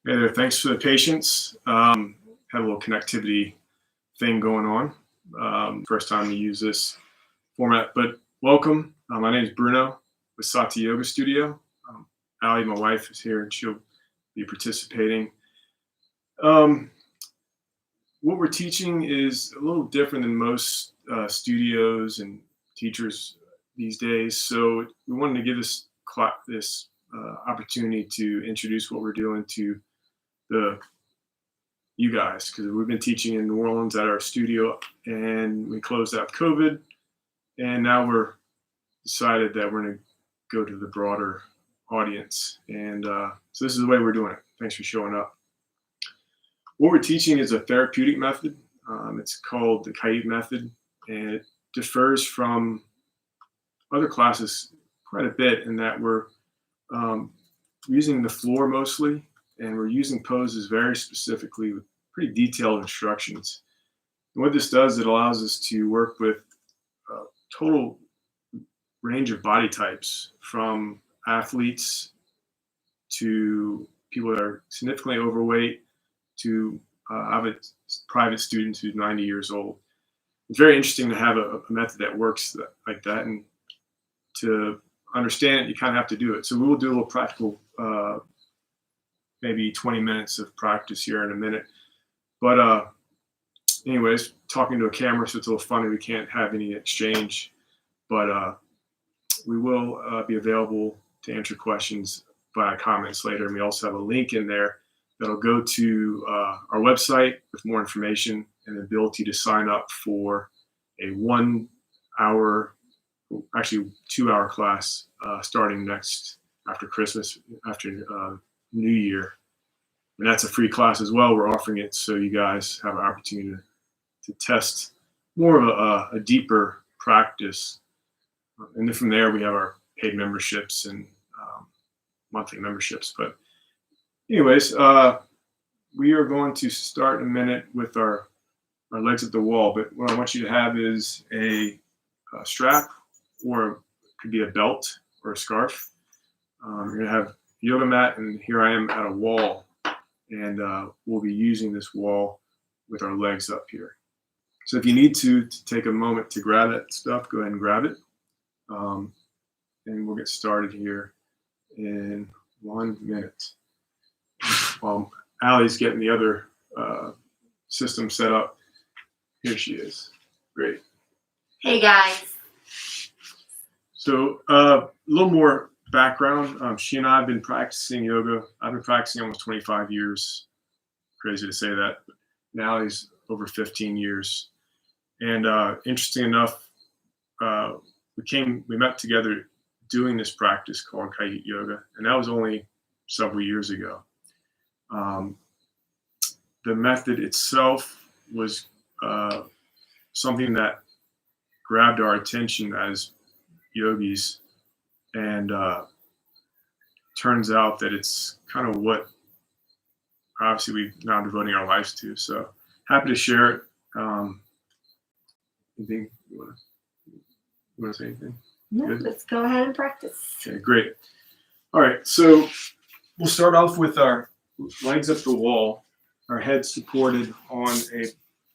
Hey there, thanks for the patience. Had a little connectivity thing going on. First time to use this format, but welcome. My name is Bruno with Sati Yoga Studio. Ali, my wife, is here and she'll be participating. Um, what we're teaching is a little different than most studios and teachers these days. So we wanted to give this opportunity to introduce what we're doing to the you guys, because we've been teaching in New Orleans at our studio and we closed out COVID, and now we're decided that we're going to go to the broader audience, and so this is the way we're doing it. Thanks for showing up. What we're teaching is a therapeutic method. It's called the Kite method, and it differs from other classes quite a bit in that we're using the floor mostly, and we're using poses very specifically with pretty detailed instructions. And what this does, it allows us to work with a total range of body types, from athletes to people that are significantly overweight to I have a private student who's 90 years old. It's very interesting to have a method that works like that, and to understand it, you kind of have to do it. So we will do a little practical maybe 20 minutes of practice here in a minute. But anyways, talking to a camera, so it's a little funny. We can't have any exchange, but we will be available to answer questions via comments later. And we also have a link in there that'll go to our website with more information and the ability to sign up for a 1 hour, actually 2 hour class starting after Christmas, after New Year. And that's a free class as well. We're offering it so you guys have an opportunity to test more of a deeper practice. And then from there, we have our paid memberships and monthly memberships. But anyways, we are going to start in a minute with our legs at the wall. But what I want you to have is a strap, or it could be a belt or a scarf. You're going to have a yoga mat, and here I am at a wall. And we'll be using this wall with our legs up here. So if you need to take a moment to grab that stuff, go ahead and grab it. And we'll get started here in 1 minute. While Allie's getting the other system set up, here she is. Great. Hey guys. So a little more background. She and I have been practicing yoga. I've been practicing almost 25 years. Crazy to say that. Now he's over 15 years. And interesting enough, we met together doing this practice called Kite Yoga, and that was only several years ago. The method itself was something that grabbed our attention as yogis, and turns out that it's kind of what obviously we're now devoting our lives to. So happy to share it. Anything you want to say anything? No, let's go ahead and practice. Okay, great. All right, so we'll start off with our legs up the wall, our head supported on a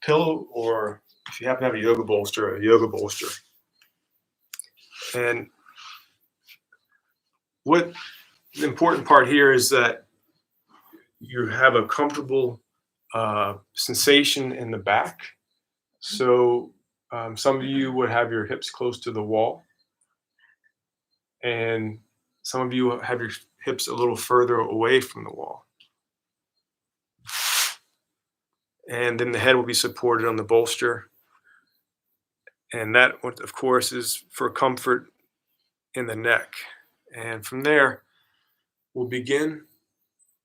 pillow, or if you happen to have a yoga bolster, a yoga bolster. And what the important part here is that you have a comfortable sensation in the back. So some of you would have your hips close to the wall, and some of you have your hips a little further away from the wall. And then the head will be supported on the bolster. And that, of course, is for comfort in the neck. And from there, we'll begin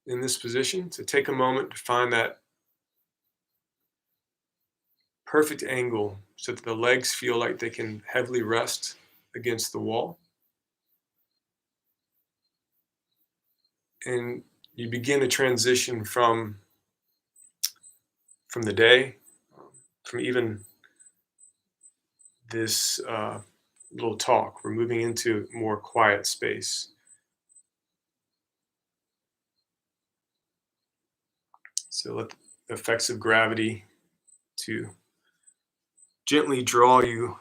in this position to take a moment to find that perfect angle so that the legs feel like they can heavily rest against the wall. And you begin to transition from the day, from even this little talk. We're moving into more quiet space. So let the effects of gravity to gently draw you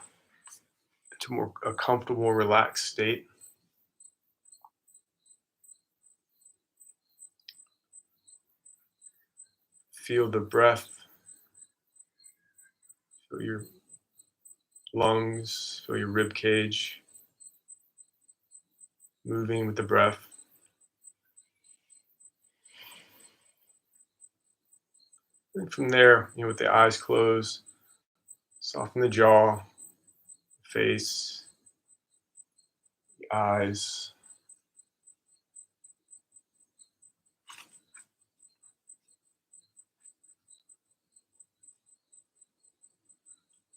to a comfortable, relaxed state. Feel the breath, feel your lungs, feel your rib cage moving with the breath. And from there, with the eyes closed, soften the jaw, face, the eyes.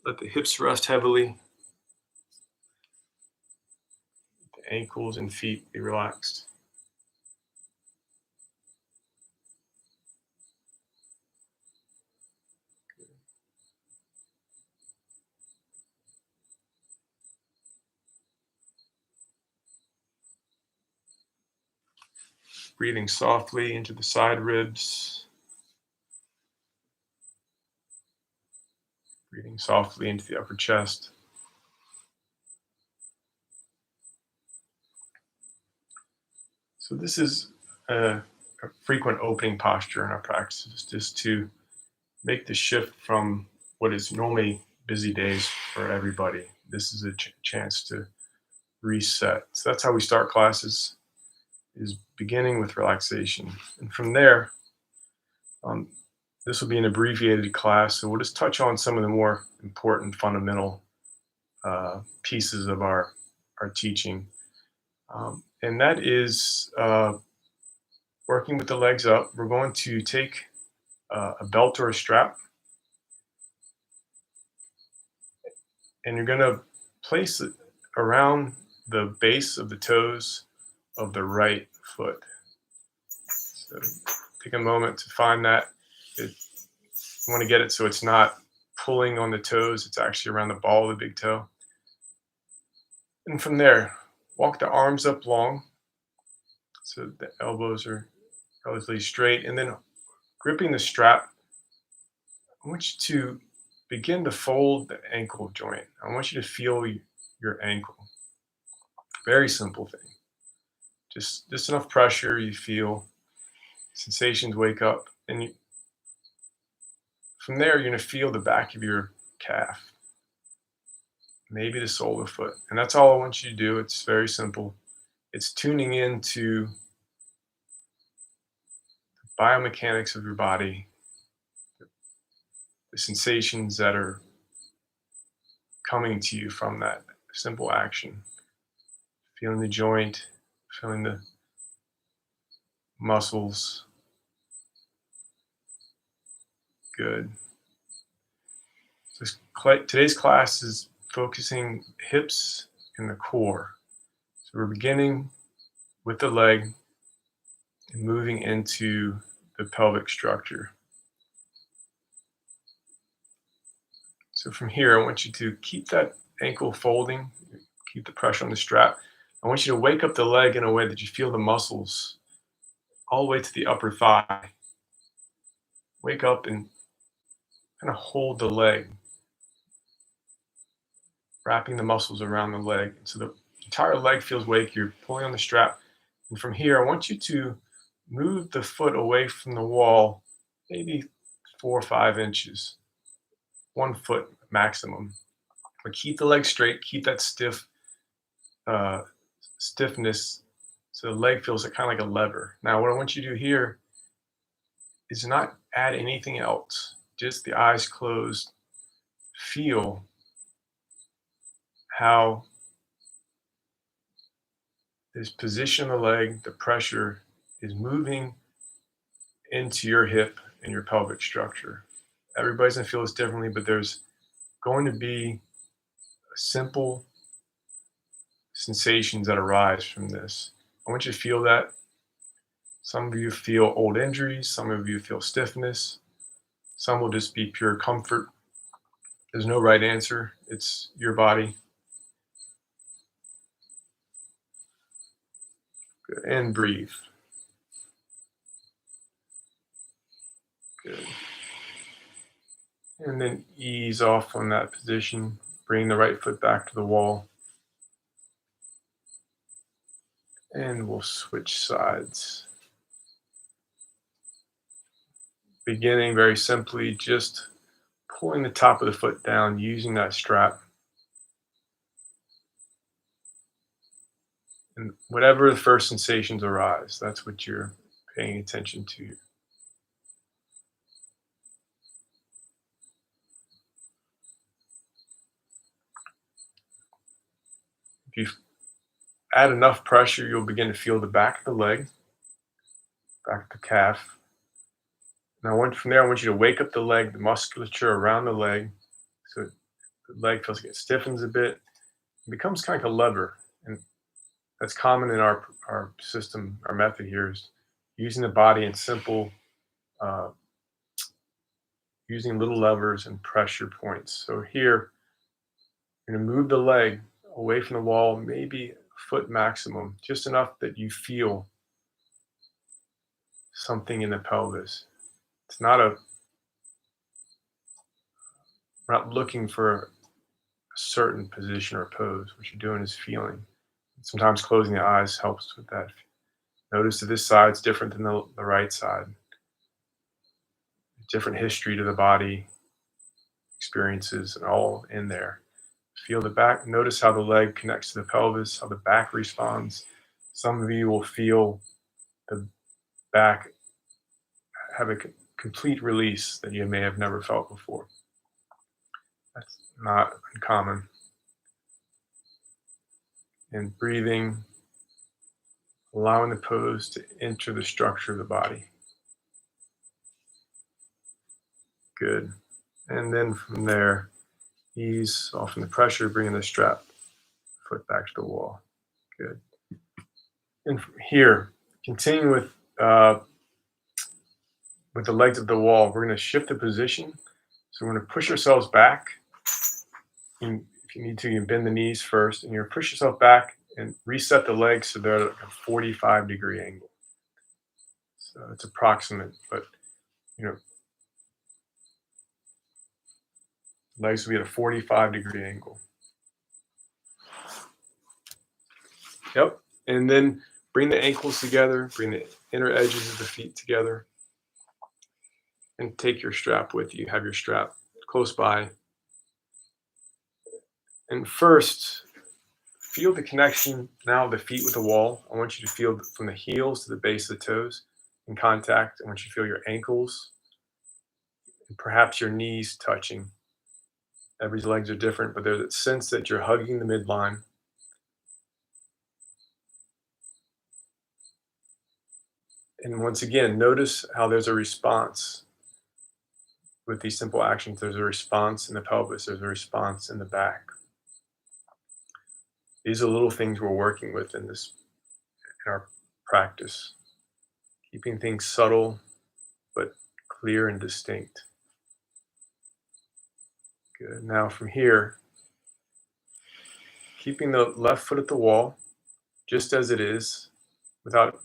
Let the hips rest heavily, the ankles and feet be relaxed. Breathing softly into the side ribs. Breathing softly into the upper chest. So this is a frequent opening posture in our practices, just to make the shift from what is normally busy days for everybody. This is a chance to reset. So that's how we start classes, is beginning with relaxation. And from there, this will be an abbreviated class, so we'll just touch on some of the more important fundamental pieces of our teaching. And that is working with the legs up. We're going to take a belt or a strap, and you're going to place it around the base of the toes of the right foot. So take a moment to find that. You want to get it so it's not pulling on the toes, it's actually around the ball of the big toe. And from there, walk the arms up long so the elbows are relatively straight. And then gripping the strap, I want you to begin to fold the ankle joint. I want you to feel your ankle. Very simple thing. Just enough pressure, you feel sensations wake up. And from there, you're going to feel the back of your calf, maybe the sole of the foot. And that's all I want you to do. It's very simple. It's tuning into the biomechanics of your body, the sensations that are coming to you from that simple action. Feeling the joint, feeling the muscles. Good. So today's class is focusing hips and the core. So we're beginning with the leg and moving into the pelvic structure. So from here, I want you to keep that ankle folding, keep the pressure on the strap. I want you to wake up the leg in a way that you feel the muscles all the way to the upper thigh. Wake up and kind of hold the leg, wrapping the muscles around the leg. So the entire leg feels awake. You're pulling on the strap. And from here, I want you to move the foot away from the wall, maybe 4 or 5 inches, 1 foot maximum. But keep the leg straight, keep that stiffness, so the leg feels kind of like a lever. Now, what I want you to do here is not add anything else, just the eyes closed. Feel how this position of the leg, the pressure is moving into your hip and your pelvic structure. Everybody's gonna feel this differently, but there's going to be simple sensations that arise from this. I want you to feel that. Some of you feel old injuries, some of you feel stiffness, some will just be pure comfort. There's no right answer, it's your body. Good. And breathe. And then ease off on that position. Bring the right foot back to the wall. And we'll switch sides. Beginning very simply, just pulling the top of the foot down, using that strap. And whatever the first sensations arise, that's what you're paying attention to. If you add enough pressure, you'll begin to feel the back of the leg, back of the calf. Now, from there, I want you to wake up the leg, the musculature around the leg, so the leg feels like it stiffens a bit. It becomes kind of like a lever, and that's common in our system. Our method here is using the body in simple, uh, using little levers and pressure points. So here, you're going to move the leg away from the wall, maybe a foot maximum, just enough that you feel something in the pelvis. It's not a, we're not looking for a certain position or pose. What you're doing is feeling. Sometimes closing the eyes helps with that. Notice that this side's different than the right side. Different history to the body, experiences, and all in there. Feel the back. Notice how the leg connects to the pelvis, how the back responds. Some of you will feel the back have a complete release that you may have never felt before. That's not uncommon. And breathing, allowing the pose to enter the structure of the body. Good. And then from there, ease off from the pressure, bringing the strap foot back to the wall. Good. And from here, continue with the legs of the wall. We're going to shift the position. So we're going to push ourselves back. And if you need to, you can bend the knees first, and you're going to push yourself back and reset the legs so they're at a 45-degree angle. So it's approximate, but legs will be at a 45-degree angle. Yep. And then bring the ankles together, bring the inner edges of the feet together, and take your strap with you. Have your strap close by. And first, feel the connection now of the feet with the wall. I want you to feel from the heels to the base of the toes in contact. I want you to feel your ankles and perhaps your knees touching. Everybody's legs are different, but there's a sense that you're hugging the midline. And once again, notice how there's a response. With these simple actions, there's a response in the pelvis, there's a response in the back. These are little things we're working with in our practice. Keeping things subtle, but clear and distinct. Good. Now from here, keeping the left foot at the wall, just as it is, without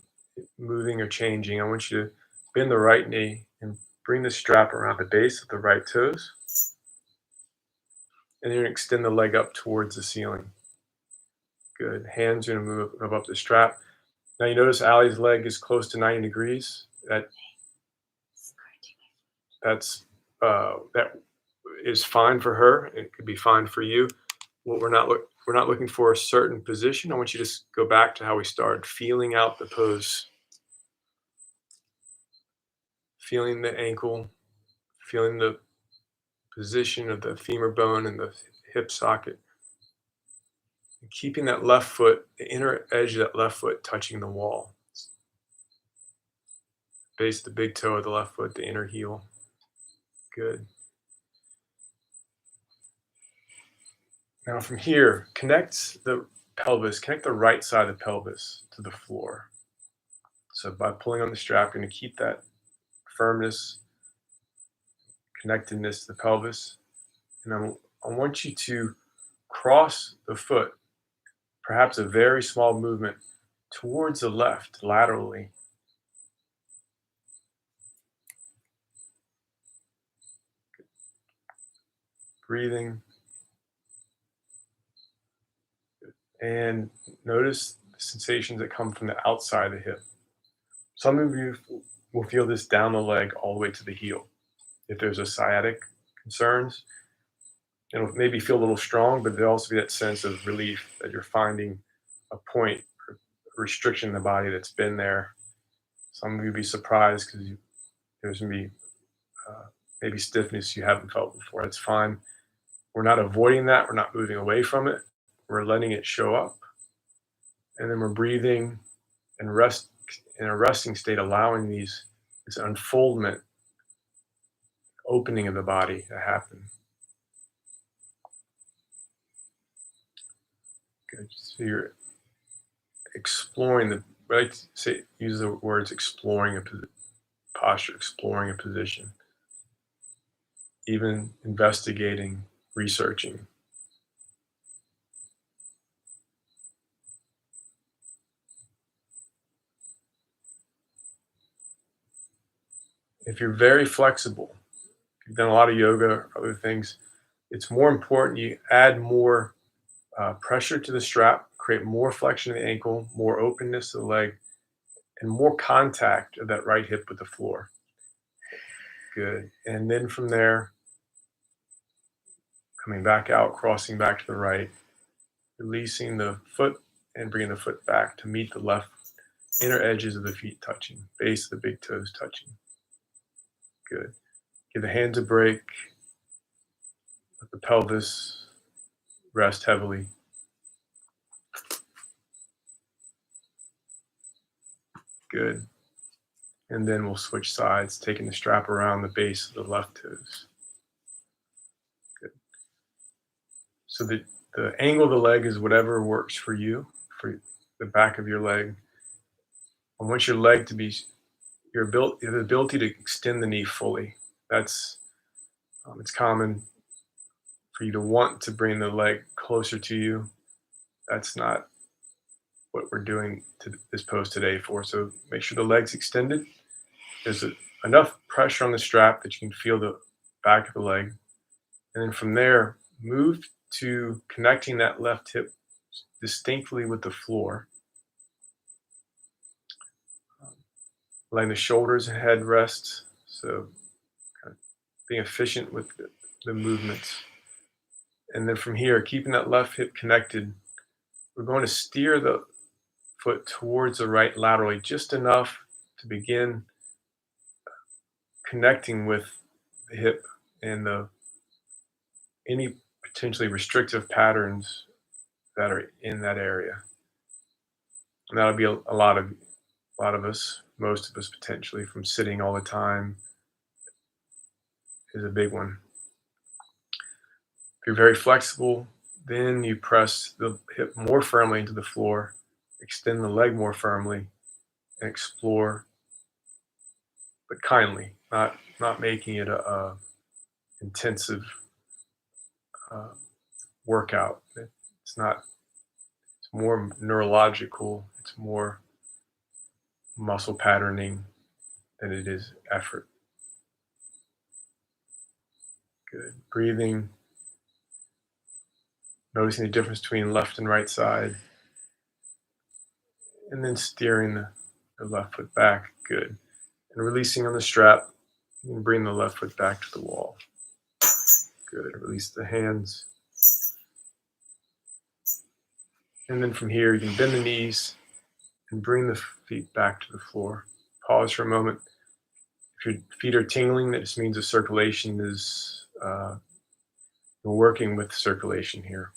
moving or changing, I want you to bend the right knee and bring the strap around the base of the right toes. And you're going to extend the leg up towards the ceiling. Good. Hands are going to move up the strap. Now you notice Allie's leg is close to 90 degrees. That is fine for her. It could be fine for you. What we're not looking for a certain position. I want you to just go back to how we started, feeling out the pose, feeling the ankle, feeling the position of the femur bone and the hip socket. And keeping that left foot, the inner edge of that left foot touching the wall. Base of the big toe of the left foot, the inner heel. Good. Now from here, connect the pelvis, connect the right side of the pelvis to the floor. So by pulling on the strap, you're going to keep that firmness, connectedness to the pelvis. And I want you to cross the foot, perhaps a very small movement towards the left, laterally. breathing. And notice the sensations that come from the outside of the hip. Some of you will feel this down the leg all the way to the heel. If there's a sciatic concerns, it'll maybe feel a little strong, but there'll also be that sense of relief that you're finding a point, a restriction in the body that's been there. Some of you will be surprised because there's going to be maybe stiffness you haven't felt before. That's fine. We're not avoiding that. We're not moving away from it. We're letting it show up. And then we're breathing and rest in a resting state, allowing this unfoldment, opening of the body to happen. Good. So you're exploring I like to use the words exploring a posture, exploring a position, even investigating, researching. If you're very flexible, if you've done a lot of yoga or other things, it's more important you add more pressure to the strap, create more flexion of the ankle, more openness of the leg, and more contact of that right hip with the floor. Good. And then from there, coming back out, crossing back to the right, releasing the foot and bringing the foot back to meet the left inner edges of the feet touching, base of the big toes touching. Good. Give the hands a break. Let the pelvis rest heavily. Good. And then we'll switch sides, taking the strap around the base of the left toes. Good. So the angle of the leg is whatever works for you, for the back of your leg. I want your leg to be the ability to extend the knee fully. That's it's common for you to want to bring the leg closer to you. That's not what we're doing to this pose today for. So make sure the leg's extended. There's enough pressure on the strap that you can feel the back of the leg. And then from there, move to connecting that left hip distinctly with the floor. Letting the shoulders and head rest. So kind of being efficient with the movements. And then from here, keeping that left hip connected, we're going to steer the foot towards the right laterally just enough to begin connecting with the hip and any potentially restrictive patterns that are in that area. And that'll be a lot of us, most of us potentially, from sitting all the time is a big one. If you're very flexible, then you press the hip more firmly into the floor, extend the leg more firmly, and explore, but kindly, not making it a intensive workout. It's more neurological. It's more muscle patterning than it is effort. Good. Breathing. Noticing the difference between left and right side. And then steering the left foot back. Good. And releasing on the strap. And bring the left foot back to the wall. Good. Release the hands. And then from here, you can bend the knees and bring the feet back to the floor. Pause for a moment. If your feet are tingling, that just means the circulation is, we're working with circulation here.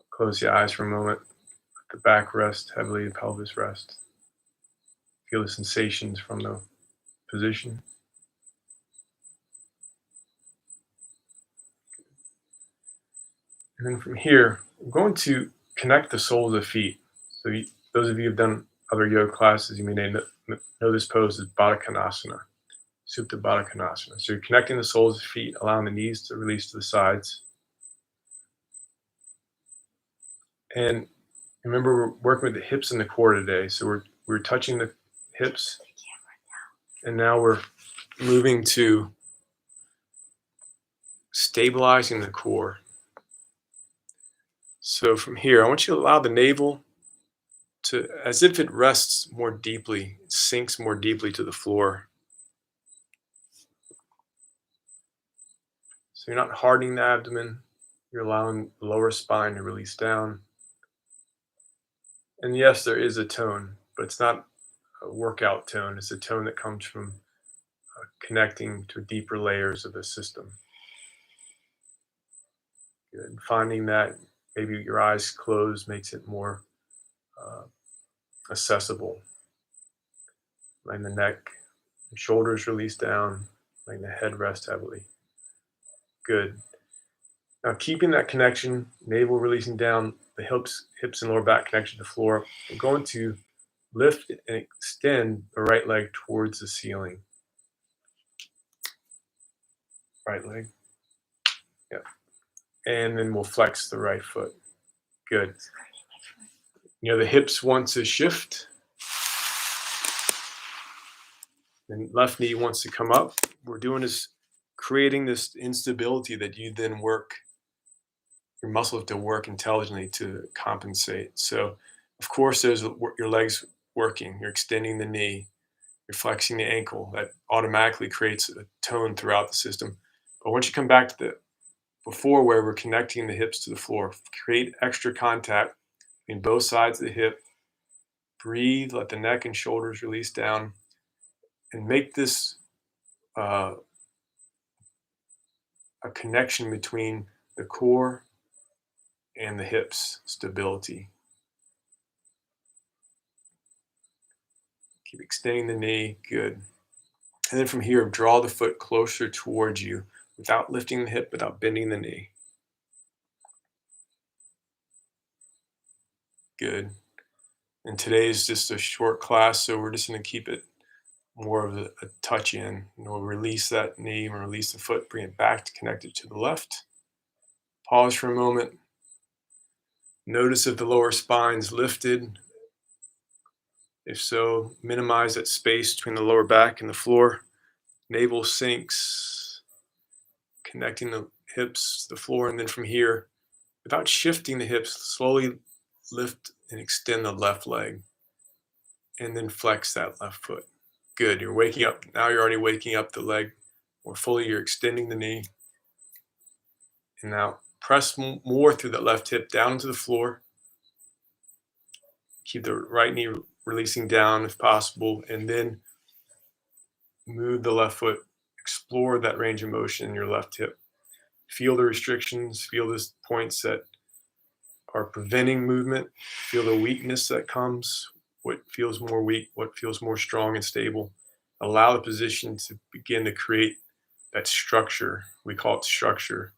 Close your eyes for a moment. Let the back rest heavily, the pelvis rest. Feel the sensations from the position. And then from here, we're going to connect the soles of the feet. So those of you who've done other yoga classes, you may know this pose is Baddha Konasana, Supta Baddha Konasana. So you're connecting the soles of the feet, allowing the knees to release to the sides. And remember, we're working with the hips and the core today. So we're touching the hips, and now we're moving to stabilizing the core. So from here, I want you to allow the navel to, as if it rests more deeply, it sinks more deeply to the floor. So you're not hardening the abdomen, you're allowing the lower spine to release down. And yes, there is a tone, but it's not a workout tone. It's a tone that comes from connecting to deeper layers of the system. Good. Finding that maybe your eyes closed makes it more uh, accessible. Letting the neck and shoulders release down, letting the head rest heavily. Good. Now keeping that connection, navel releasing down, the hips and lower back connection to the floor, we're going to lift and extend the right leg towards the ceiling. Right leg. Yep. And then we'll flex the right foot. Good. The hips want to shift. And left knee wants to come up. We're doing is creating this instability that you then work, your muscles have to work intelligently to compensate. So, of course, there's your legs working. You're extending the knee. You're flexing the ankle. That automatically creates a tone throughout the system. But once you come back to the before where we're connecting the hips to the floor, create extra contact between both sides of the hip. Breathe, let the neck and shoulders release down, and make this a connection between the core and the hips, stability. Keep extending the knee, good. And then from here, draw the foot closer towards you without lifting the hip, without bending the knee. Good. And today is just a short class, so we're just going to keep it more of a touch in. We'll release that knee and release the foot, bring it back to connect it to the left. Pause for a moment. Notice if the lower spine's lifted. If so, minimize that space between the lower back and the floor. Navel sinks, connecting the hips to the floor. And then from here, without shifting the hips, slowly lift and extend the left leg. And then flex that left foot. Good. You're waking up. Now you're already waking up the leg more fully. You're extending the knee. And now press more through the left hip down to the floor. Keep the right knee releasing down if possible. And then move the left foot. Explore that range of motion in your left hip. Feel the restrictions. Feel the points that are preventing movement. Feel the weakness that comes. What feels more weak, what feels more strong and stable. Allow the position to begin to create that structure. We call it structure.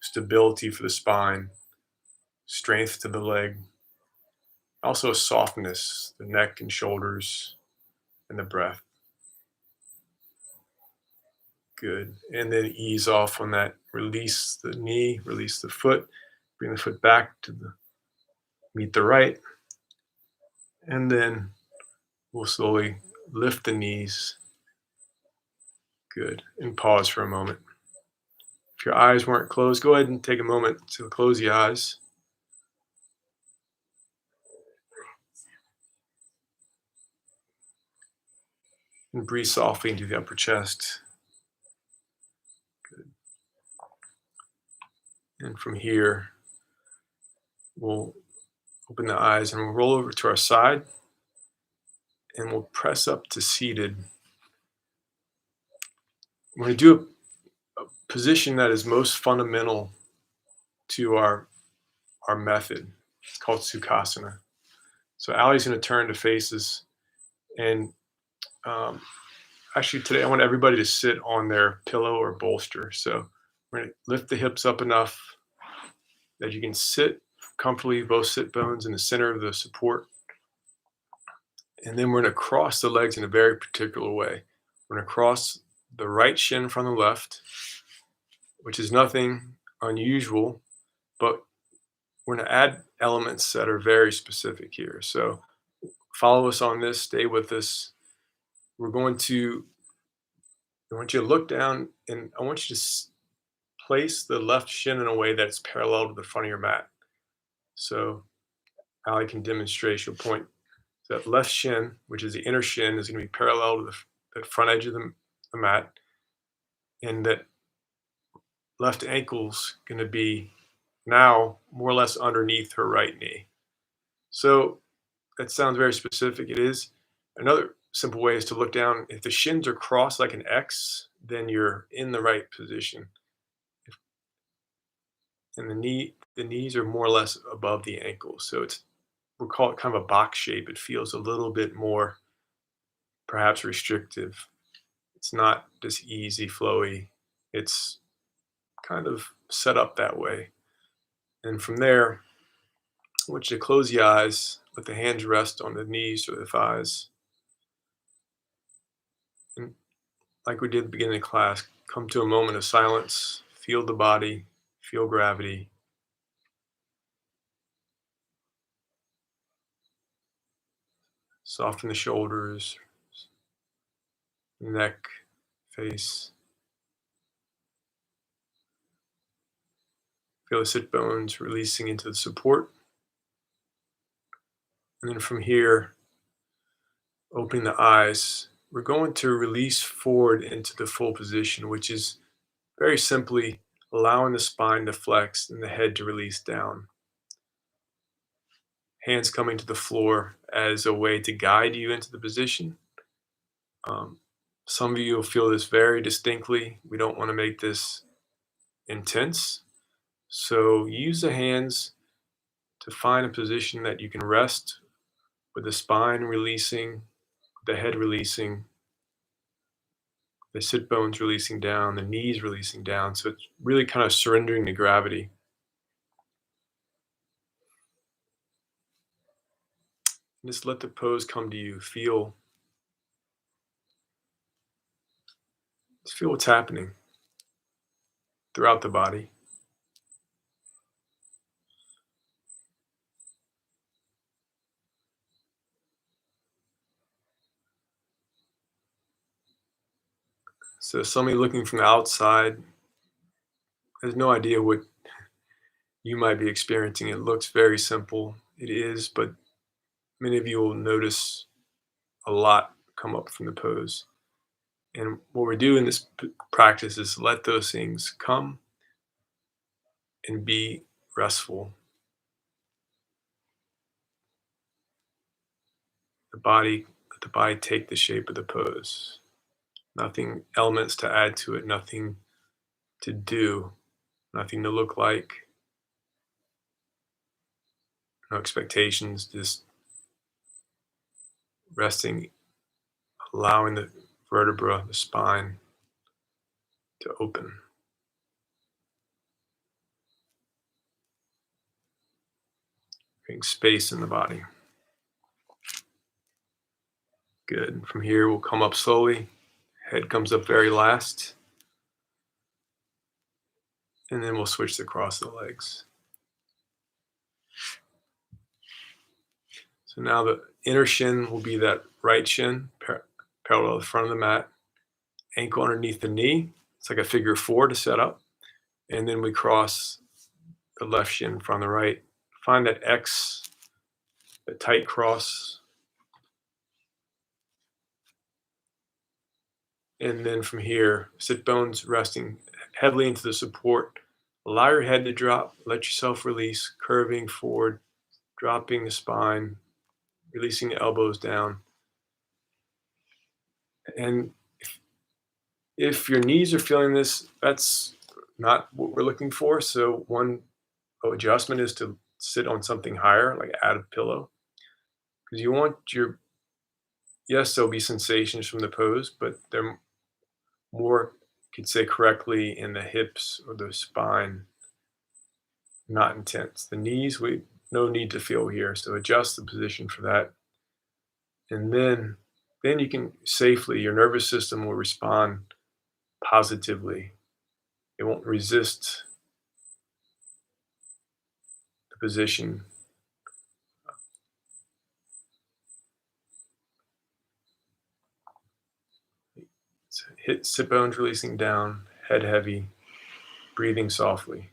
Stability for the spine, strength to the leg. Also a softness, the neck and shoulders, and the breath. Good. And then ease off on that. Release the knee, release the foot. Bring the foot back to meet the right. And then we'll slowly lift the knees. Good. And pause for a moment. If your eyes weren't closed, go ahead and take a moment to close the eyes. And breathe softly into the upper chest. Good. And from here, we'll open the eyes and we'll roll over to our side. And we'll press up to seated. We're going to do a position that is most fundamental to our method. It's called Sukhasana. So Ali's going to turn to face us. And actually today I want everybody to sit on their pillow or bolster. So we're going to lift the hips up enough that you can sit comfortably, both sit bones in the center of the support. And then we're going to cross the legs in a very particular way. We're going to cross the right shin from the left, which is nothing unusual, but we're going to add elements that are very specific here. So follow us on this, stay with us. We're going to I want you to look down, and I want you to place the left shin in a way that's parallel to the front of your mat. So I can demonstrate. She'll point that left shin, which is the inner shin, is going to be parallel to the front edge of the mat, and that left ankle's going to be now more or less underneath her right knee. So that sounds very specific. It is. Another simple way is to look down. If the shins are crossed like an X, then you're in the right position. And the knees are more or less above the ankles. So we'll call it kind of a box shape. It feels a little bit more perhaps restrictive. It's not just easy, flowy. It's kind of set up that way. And from there, I want you to close the eyes, let the hands rest on the knees or the thighs. And like we did at the beginning of class, come to a moment of silence, feel the body, feel gravity. Soften the shoulders, neck, face. Feel the sit bones releasing into the support. And then from here, opening the eyes, we're going to release forward into the full position, which is very simply allowing the spine to flex and the head to release down. Hands coming to the floor as a way to guide you into the position. Some of you will feel this very distinctly. We don't want to make this intense. So use the hands to find a position that you can rest with the spine releasing, the head releasing, the sit bones releasing down, the knees releasing down. So it's really kind of surrendering to gravity. And just let the pose come to you. Just feel what's happening throughout the body. So somebody looking from the outside has no idea what you might be experiencing. It looks very simple. It is, but many of you will notice a lot come up from the pose. And what we do in this practice is let those things come and be restful. Let the body take the shape of the pose. Nothing elements to add to it, nothing to do, nothing to look like, no expectations, just resting, allowing the vertebra, the spine to open. Creating space in the body. Good. From here, we'll come up slowly. Head comes up very last. And then we'll switch to cross the legs. So now the inner shin will be that right shin, parallel to the front of the mat. Ankle underneath the knee. It's like a figure four to set up. And then we cross the left shin in front of the right. Find that X, the tight cross. And then from here, sit bones resting heavily into the support. Allow your head to drop. Let yourself release, curving forward, dropping the spine, releasing the elbows down. And if your knees are feeling this, that's not what we're looking for. So one adjustment is to sit on something higher, like add a pillow. Because you want yes, there'll be sensations from the pose, but they're more, you could say correctly, in the hips or the spine, not intense. The knees, no need to feel here. So adjust the position for that. And then you can safely, your nervous system will respond positively. It won't resist the position. Sit bones releasing down, head heavy, breathing softly.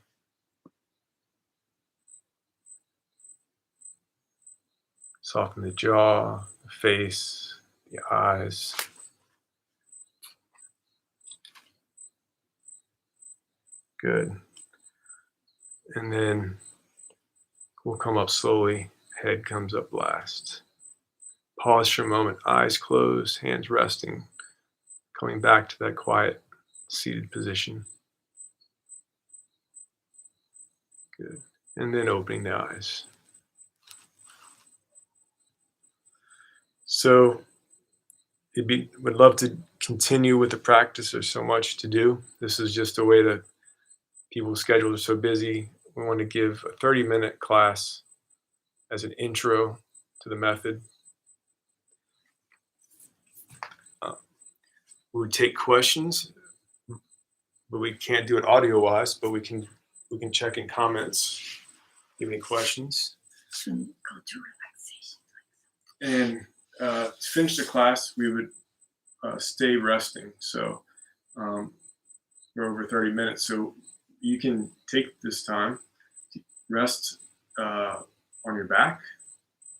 Soften the jaw, the face, the eyes. Good. And then we'll come up slowly. Head comes up last. Pause for a moment, eyes closed, hands resting, coming back to that quiet seated position. Good. And then opening the eyes. So would love to continue with the practice. There's so much to do. This is just a way that people's schedules are so busy. We want to give a 30-minute class as an intro to the method. We would take questions, but we can't do it audio-wise, but we can check in comments. Do you have any questions? Go to relaxation. And to finish the class, we would stay resting. So we're over 30 minutes. So you can take this time to rest on your back.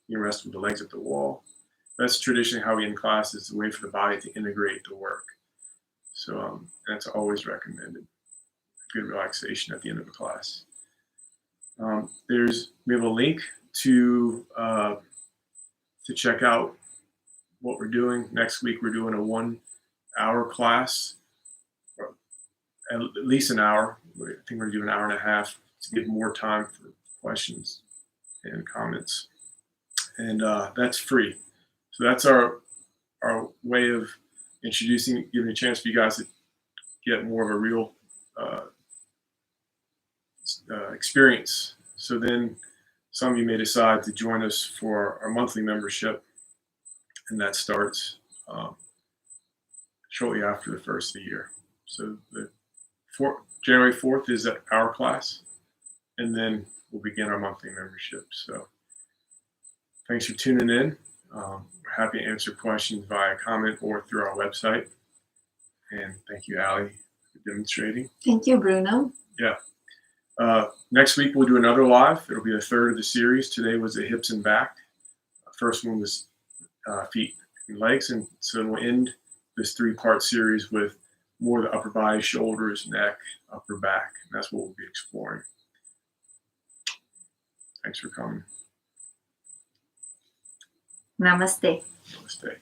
You can rest with the legs at the wall. That's traditionally how we end class, is a way for the body to integrate the work. So that's always recommended. Good relaxation at the end of a class. We have a link to check out what we're doing. Next week, we're doing a 1-hour class, or at least an hour. I think we're doing an hour and a half to give more time for questions and comments. And that's free. So that's our way of introducing, giving a chance for you guys to get more of a real experience. So then some of you may decide to join us for our monthly membership, and that starts shortly after the first of the year. So January 4th is our class, and then we'll begin our monthly membership. So thanks for tuning in. We're happy to answer questions via comment or through our website. And thank you, Allie, for demonstrating. Thank you, Bruno. Yeah. Next week, we'll do another live. It'll be the third of the series. Today was the hips and back. First one was feet and legs. And so we'll end this 3-part series with more of the upper body, shoulders, neck, upper back. And that's what we'll be exploring. Thanks for coming. Namaste. Namaste.